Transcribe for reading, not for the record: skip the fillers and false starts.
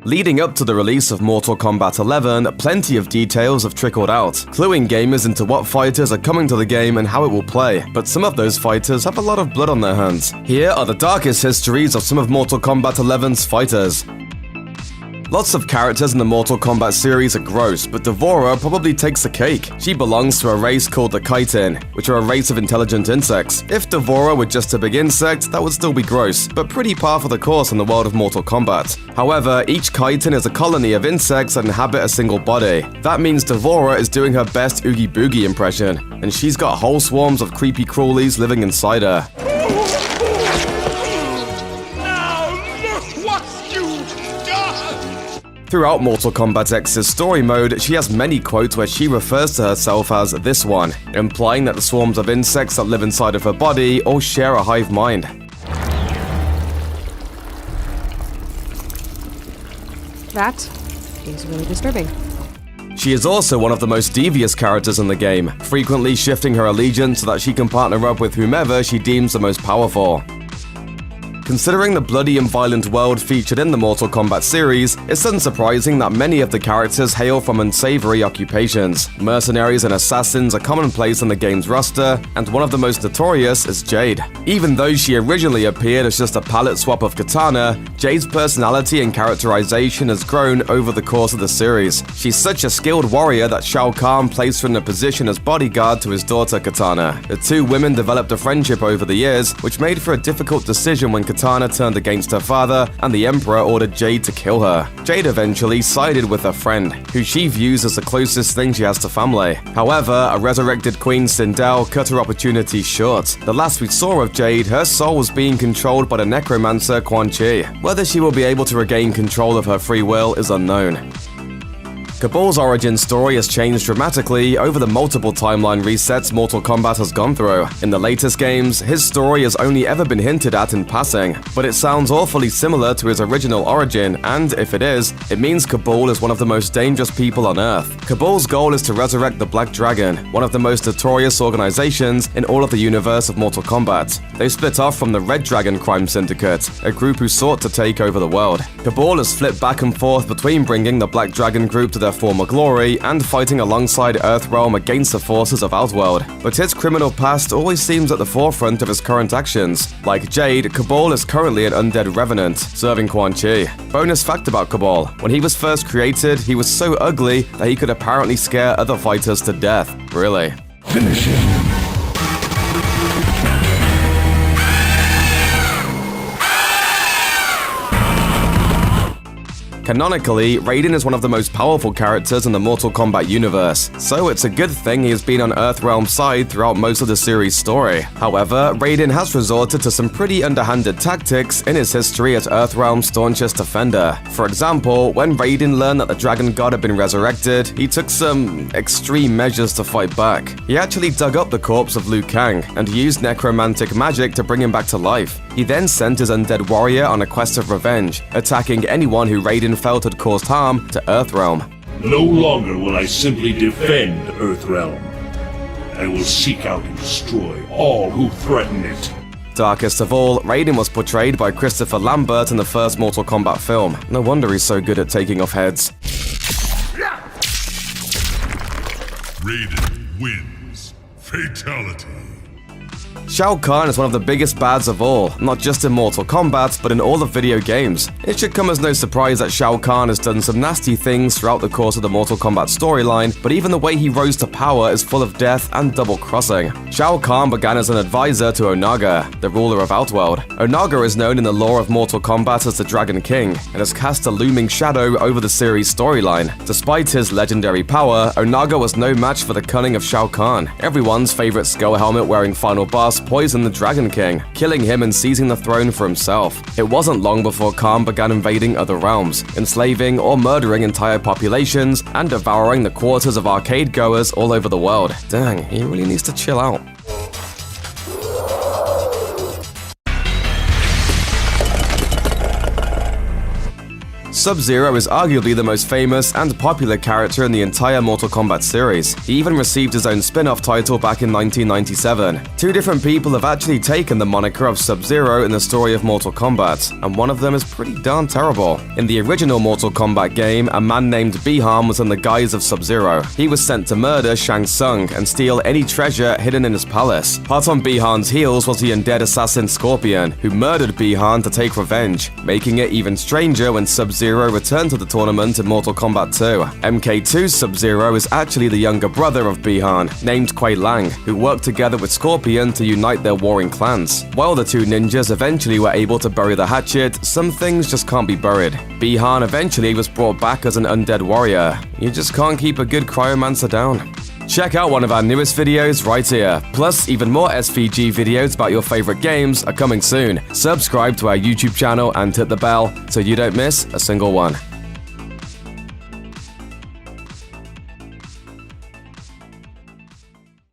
Leading up to the release of Mortal Kombat 11, plenty of details have trickled out, cluing gamers into what fighters are coming to the game and how it will play, but some of those fighters have a lot of blood on their hands. Here are the darkest histories of some of Mortal Kombat 11's fighters. Lots of characters in the Mortal Kombat series are gross, but D'Vorah probably takes the cake. She belongs to a race called the Chitin, which are a race of intelligent insects. If D'Vorah were just a big insect, that would still be gross, but pretty par for the course in the world of Mortal Kombat. However, each Chitin is a colony of insects that inhabit a single body. That means D'Vorah is doing her best Oogie Boogie impression, and she's got whole swarms of creepy crawlies living inside her. Throughout Mortal Kombat X's story mode, she has many quotes where she refers to herself as this one, implying that the swarms of insects that live inside of her body all share a hive mind. That is really disturbing. She is also one of the most devious characters in the game, frequently shifting her allegiance so that she can partner up with whomever she deems the most powerful. Considering the bloody and violent world featured in the Mortal Kombat series, it's unsurprising that many of the characters hail from unsavory occupations. Mercenaries and assassins are commonplace on the game's roster, and one of the most notorious is Jade. Even though she originally appeared as just a palette swap of Katana, Jade's personality and characterization has grown over the course of the series. She's such a skilled warrior that Shao Kahn placed her in a position as bodyguard to his daughter Katana. The two women developed a friendship over the years, which made for a difficult decision when Katana turned against her father, and the Emperor ordered Jade to kill her. Jade eventually sided with her friend, who she views as the closest thing she has to family. However, a resurrected Queen Sindel cut her opportunity short. The last we saw of Jade, her soul was being controlled by the necromancer Quan Chi. Whether she will be able to regain control of her free will is unknown. Kabal's origin story has changed dramatically over the multiple timeline resets Mortal Kombat has gone through. In the latest games, his story has only ever been hinted at in passing, but it sounds awfully similar to his original origin, and if it is, it means Kabal is one of the most dangerous people on Earth. Kabal's goal is to resurrect the Black Dragon, one of the most notorious organizations in all of the universe of Mortal Kombat. They split off from the Red Dragon Crime Syndicate, a group who sought to take over the world. Kabal has flipped back and forth between bringing the Black Dragon group to their former glory and fighting alongside Earthrealm against the forces of Outworld. But his criminal past always seems at the forefront of his current actions. Like Jade, Kabal is currently an undead revenant, serving Quan Chi. Bonus fact about Kabal: when he was first created, he was so ugly that he could apparently scare other fighters to death. Really. Finish him. Canonically, Raiden is one of the most powerful characters in the Mortal Kombat universe, so it's a good thing he has been on Earthrealm's side throughout most of the series' story. However, Raiden has resorted to some pretty underhanded tactics in his history as Earthrealm's staunchest defender. For example, when Raiden learned that the Dragon God had been resurrected, he took some extreme measures to fight back. He actually dug up the corpse of Liu Kang and used necromantic magic to bring him back to life. He then sent his undead warrior on a quest of revenge, attacking anyone who Raiden felt had caused harm to Earthrealm. No longer will I simply defend Earthrealm. I will seek out and destroy all who threaten it. Darkest of all, Raiden was portrayed by Christopher Lambert in the first Mortal Kombat film. No wonder he's so good at taking off heads. Raiden wins. Fatality. Shao Kahn is one of the biggest bads of all, not just in Mortal Kombat, but in all the video games. It should come as no surprise that Shao Kahn has done some nasty things throughout the course of the Mortal Kombat storyline, but even the way he rose to power is full of death and double-crossing. Shao Kahn began as an advisor to Onaga, the ruler of Outworld. Onaga is known in the lore of Mortal Kombat as the Dragon King, and has cast a looming shadow over the series' storyline. Despite his legendary power, Onaga was no match for the cunning of Shao Kahn. Everyone's favorite skull helmet-wearing final boss poisoned the Dragon King, killing him and seizing the throne for himself. It wasn't long before Kahn began invading other realms, enslaving or murdering entire populations, and devouring the quarters of arcade goers all over the world. Dang, he really needs to chill out. Sub-Zero is arguably the most famous and popular character in the entire Mortal Kombat series. He even received his own spin-off title back in 1997. Two different people have actually taken the moniker of Sub-Zero in the story of Mortal Kombat, and one of them is pretty darn terrible. In the original Mortal Kombat game, a man named Bi-Han was in the guise of Sub-Zero. He was sent to murder Shang Tsung and steal any treasure hidden in his palace. Hot on Bi-Han's heels was the undead assassin Scorpion, who murdered Bi-Han to take revenge, making it even stranger when Sub-Zero returned to the tournament in Mortal Kombat 2. MK2's Sub-Zero is actually the younger brother of Bi-Han, named Kuei Lang, who worked together with Scorpion to unite their warring clans. While the two ninjas eventually were able to bury the hatchet, some things just can't be buried. Bi-Han eventually was brought back as an undead warrior. You just can't keep a good cryomancer down. Check out one of our newest videos right here. Plus, even more SVG videos about your favorite games are coming soon. Subscribe to our YouTube channel and hit the bell so you don't miss a single one.